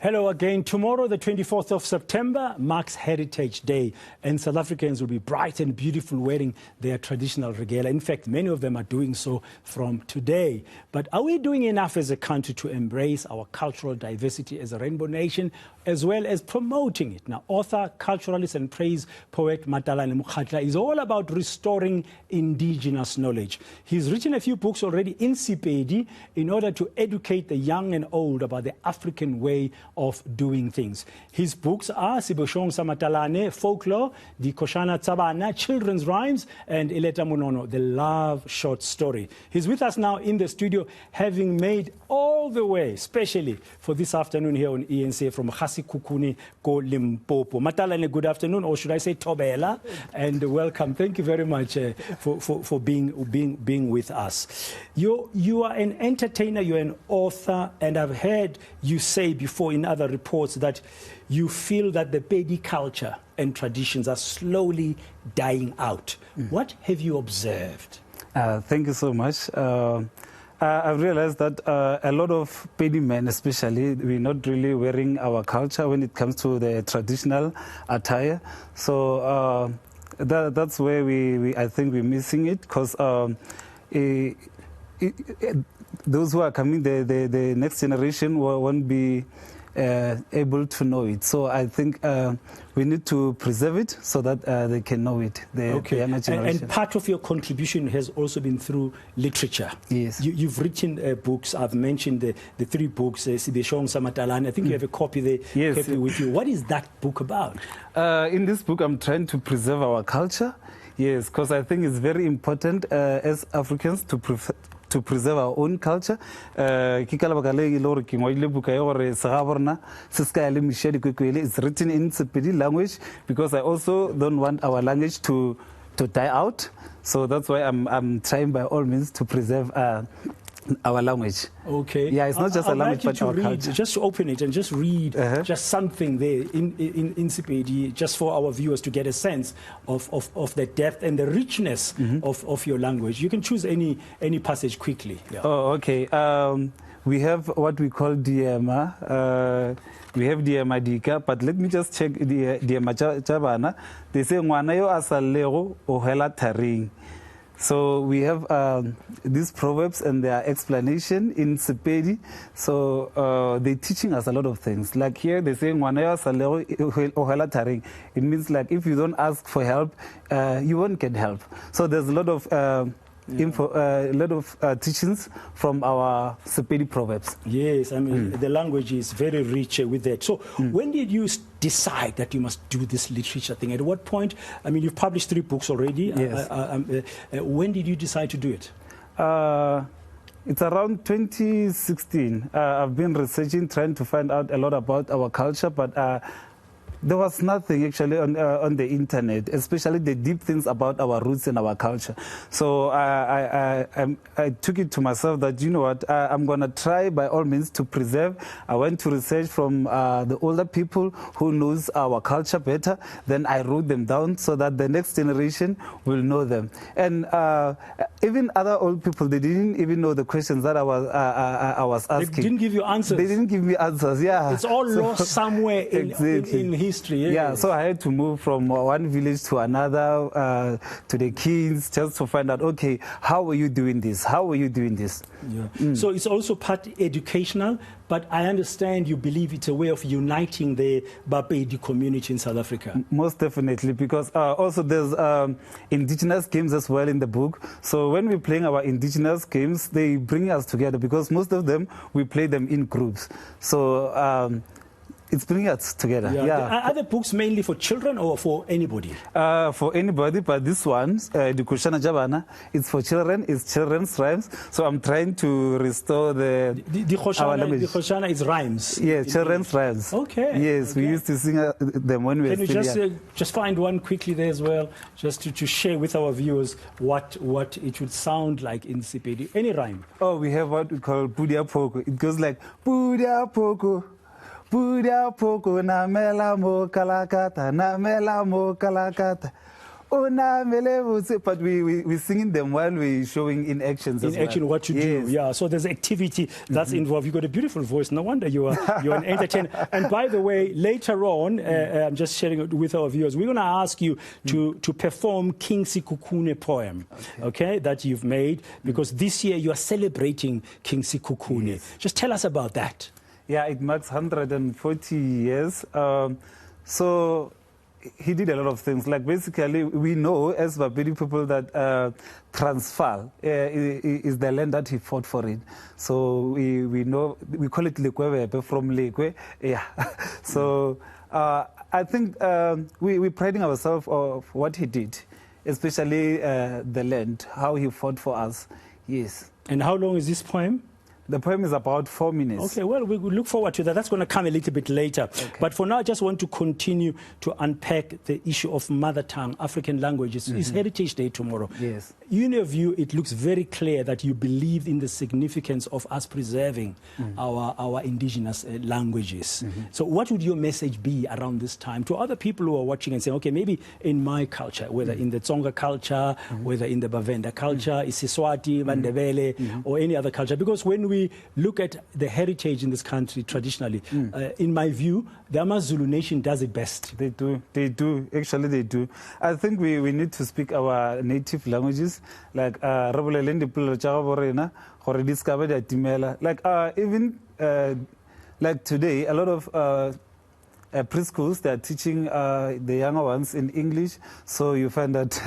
Hello again. Tomorrow, the 24th of September, marks Heritage Day, and South Africans will be bright and beautiful wearing their traditional regalia. In fact, many of them are doing so from today. But are we doing enough as a country to embrace our cultural diversity as a rainbow nation, as well as promoting it? Now, author, culturalist and praise poet Matalane Mokgatla is all about restoring indigenous knowledge. He's written a few books already in Sepedi in order to educate the young and old about the African way of doing things. His books are Sebešong Matalane, Folklore, Dikošana, Bana-Children's rhymes, and E Leta Monono-the Love short story. He's with us now in the studio, having made all the way, especially for this afternoon here on eNCA from Sekhukhune, Ko Limpopo. Matalane, good afternoon, or should I say Tobela, and welcome. Thank you very much for being with us. You are an entertainer, you're an author, and I've heard you say before in other reports that you feel that the Pedi culture and traditions are slowly dying out. What have you observed? Thank you so much. I've realized that a lot of Pedi men, especially, we're not really wearing our culture when it comes to the traditional attire. So that's where I think we're missing it, because those who are coming, the next generation won't be able to know it. So I think we need to preserve it so that they can know it, the younger generation. And part of your contribution has also been through literature. Yes. You've written books. I've mentioned the three books, Sebešong, Matalane. I think you have a copy there. Yes. With you. What is that book about? In this book, I'm trying to preserve our culture. Yes, because I think it's very important as Africans to preserve our own culture. It's written in Sepedi language because I also don't want our language to die out. So that's why I'm trying by all means to preserve our language. Okay. Yeah, it's not just a language, but our culture. Just open it and just read just something there in Sepedi, just for our viewers to get a sense of the depth and the richness of your language. You can choose any passage quickly. Yeah. Oh, okay. We have what we call Diema. We have Diema Dika, but let me just check Diema Chabana. They say ngwana yo asalego o hela taring. So we have these proverbs and their explanation in Sepedi. So they're teaching us a lot of things. Like here, they say, it means like if you don't ask for help, you won't get help. So there's a lot of teachings from our Sepedi proverbs. Yes, I mean, the language is very rich with that. So when did you decide that you must do this literature thing? At what point? I mean, you've published 3 books already. Yes. When did you decide to do it? It's around 2016. I've been researching, trying to find out a lot about our culture, but there was nothing actually on the internet, especially the deep things about our roots and our culture. So I took it to myself that, you know what, I'm going to try by all means to preserve. I went to research from the older people who knows our culture better. Then I wrote them down so that the next generation will know them. And even other old people, they didn't even know the questions that I was asking. They didn't give you answers. They didn't give me answers, yeah. It's all lost somewhere in history. Yes. Yeah, so I had to move from one village to another, to the kids, just to find out, okay, how are you doing this? How are you doing this? Yeah. So it's also part educational, but I understand you believe it's a way of uniting the Bapedi community in South Africa. Most definitely, because also there's indigenous games as well in the book. So when we're playing our indigenous games, they bring us together because most of them, we play them in groups. So it's bringing us together. Yeah. Are the books mainly for children or for anybody? For anybody, but this one, Dikošana Jabana, it's for children. It's children's rhymes. So I'm trying to restore our language. Dikošana is rhymes. Yeah, children's rhymes. Okay. Yes, we used to sing them when we were still young. Can you just find one quickly there as well, just to share with our viewers what it would sound like in Sepedi? Any rhyme? Oh, we have what we call Budia Poko. It goes like Budia Poko. Budia Poko na mela mo kalakata, na mela mo kalakata. but we singing them while we're showing in actions. In action, what to do. Yeah. So there's activity that's involved. You've got a beautiful voice. No wonder you're an entertainer. And by the way, later on, I'm just sharing it with our viewers. We're going to ask you to perform King Sekhukhune poem, okay, that you've made, because this year you are celebrating King Sekhukhune. Yes. Just tell us about that. Yeah, it marks 140 years. So he did a lot of things. Like basically, we know as Bapedi people that Transvaal is the land that he fought for it. So we know, we call it Lekwe from Lekwe. Yeah. So I think we're priding ourselves of what he did, especially the land, how he fought for us. Yes. And how long is this poem? The poem is about 4 minutes. Okay, well, we look forward to that. That's going to come a little bit later. Okay. But for now, I just want to continue to unpack the issue of mother tongue, African languages. It's Heritage Day tomorrow. Yes. In your view, it looks very clear that you believe in the significance of us preserving our indigenous languages. So what would your message be around this time to other people who are watching and saying, okay, maybe in my culture, whether in the Tsonga culture, whether in the Bavenda culture, Isiswati, Mandebele, or any other culture? Because when we look at the heritage in this country traditionally, in my view, the AmaZulu nation does it best. They do. Actually, they do. I think we need to speak our native languages. Like even like today, a lot of preschools, they are teaching the younger ones in English. So you find that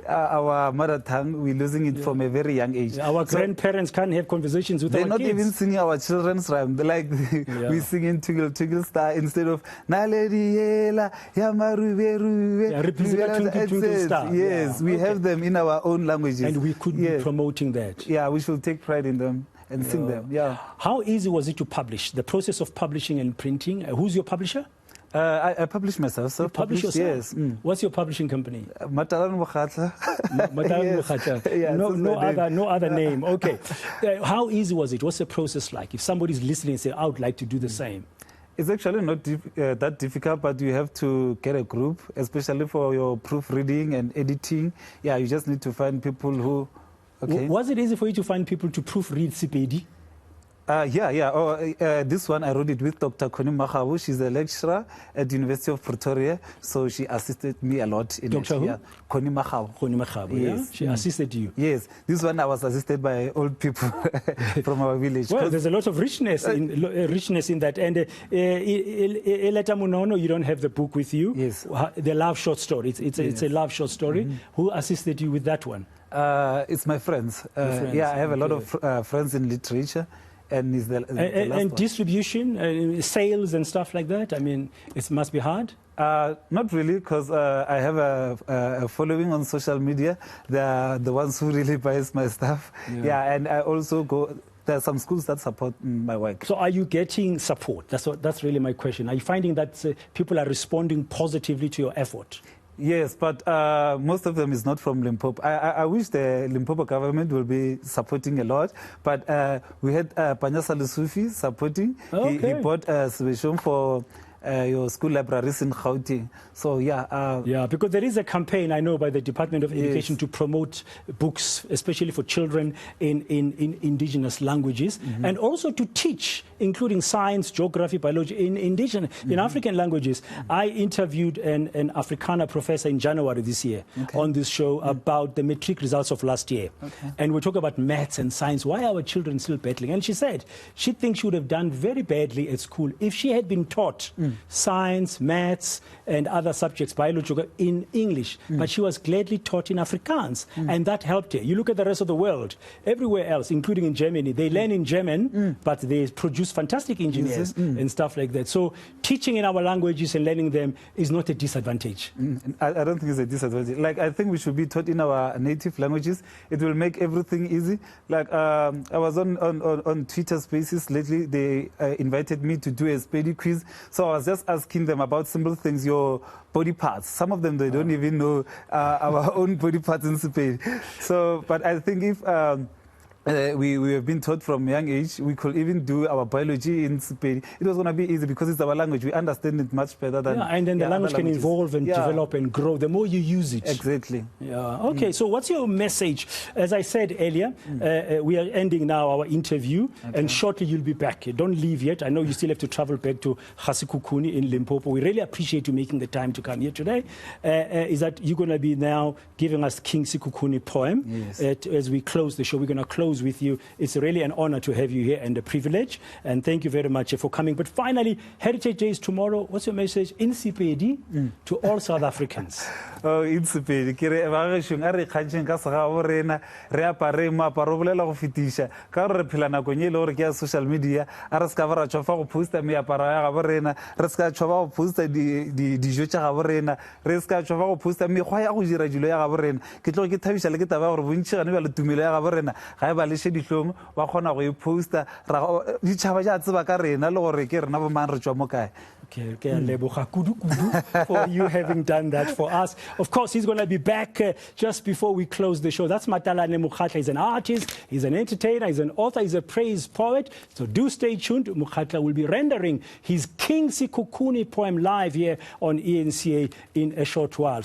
our mother tongue, we're losing it from a very young age. Our grandparents can't have conversations with our kids. They're not even singing our children's rhyme. They're like, we sing in Twinkle Twinkle Star instead of Nalediela, Yamarube, Twinkle Star. Yes, we have them in our own languages. And we could be promoting that. Yeah, we should take pride in them and sing them. Yeah. How easy was it to publish? The process of publishing and printing. Who's your publisher? I publish myself. So publish yourself? Yes. What's your publishing company? Matalane Mokgatla. Matalane Mokgatla. Yeah, no other name. Okay. How easy was it? What's the process like? If somebody's listening and say, I would like to do the same. It's actually not that difficult, but you have to get a group, especially for your proofreading and editing. Yeah, you just need to find people who... Okay. Was it easy for you to find people to proofread Sepedi? This one I wrote it with Dr. Connie Mahabu. She's a lecturer at the University of Pretoria, so she assisted me a lot in Dr. Who? Yeah. Connie Mahabu. Connie Mahabu, yes. Yeah? She assisted you? Yes. This one I was assisted by old people from our village. Well, there's a lot of richness in that. And E Leta Monono, you don't have the book with you. Yes. The love short story. It's a love short story. Who assisted you with that one? It's my friends. Yeah, I have a lot of friends in literature. And is the and distribution, sales and stuff like that? I mean, it must be hard? Not really, because I have a following on social media. They are the ones who really buys my stuff. Yeah, and I also go... There are some schools that support my work. So are you getting support? That's really my question. Are you finding that people are responding positively to your effort? Yes, but most of them is not from Limpopo. I wish the Limpopo government will be supporting a lot, but we had Panyasa Lusufi supporting. Okay. He bought Sebešong for your school libraries in Gauteng. So, yeah, because there is a campaign, I know, by the Department of Education to promote books, especially for children in indigenous languages, and also to teach, including science, geography, biology, in indigenous, in African languages. I interviewed an Afrikaner professor in January this year on this show about the matric results of last year. And we talk about maths and science. Why are our children still battling? And she said she thinks she would have done very badly at school if she had been taught science, maths, and other subjects, biology, in English. But she was gladly taught in Afrikaans, and that helped her. You look at the rest of the world, everywhere else, including in Germany, they learn in German, but they produce fantastic engineers and stuff like that. So teaching in our languages and learning them is not a disadvantage. I don't think it's a disadvantage. Like, I think we should be taught in our native languages. It will make everything easy. Like, I was on Twitter Spaces lately. They invited me to do a Sepedi quiz. So I was just asking them about simple things, your body parts. Some of them, they don't even know our own body parts in Sepedi. So, but I think if we have been taught from young age. We could even do our biology in Sepedi. It was going to be easy because it's our language. We understand it much better than. Yeah, and then the language can evolve and develop and grow the more you use it. Exactly. Yeah. Okay. So, what's your message? As I said earlier, we are ending now our interview, and shortly you'll be back. Don't leave yet. I know you still have to travel back to Sekhukhune in Limpopo. We really appreciate you making the time to come here today. Is that you're going to be now giving us King Sekhukhune poem? Yes. As we close the show, we're going to close with you. It's really an honor to have you here and a privilege. And thank you very much for coming. But finally, Heritage Day is tomorrow. What's your message in Sepedi to all South Africans? Oh, in Sepedi. Kire Sebešong a re kgantšeng ka sega bo rena re apare moaparo o bolela go fetisha ka gore re phela nakong e le gore ke ya social media a re ska ba ra tšhofa go posta meaparo ya ga bo rena re ska tšhofa go posta dijo tša ga bo rena re ska tšhofa go posta mekgwa ya go dira dilo ya ga bo rena ke tlo ke thabiša le ke taba gore bontši gane ba le tumelo ya ga bo rena ga e ba leshe dihlong ba kgona go e posta ditšhaba ja tseba ka rena le gore ke rena bo mang re tšwa mo kae. Okay, for you having done that for us. Of course, he's going to be back just before we close the show. That's Matalane Mokgatla. He's an artist, he's an entertainer, he's an author, he's a praise poet. So do stay tuned. Mokgatla will be rendering his King Sekhukhune poem live here on eNCA in a short while.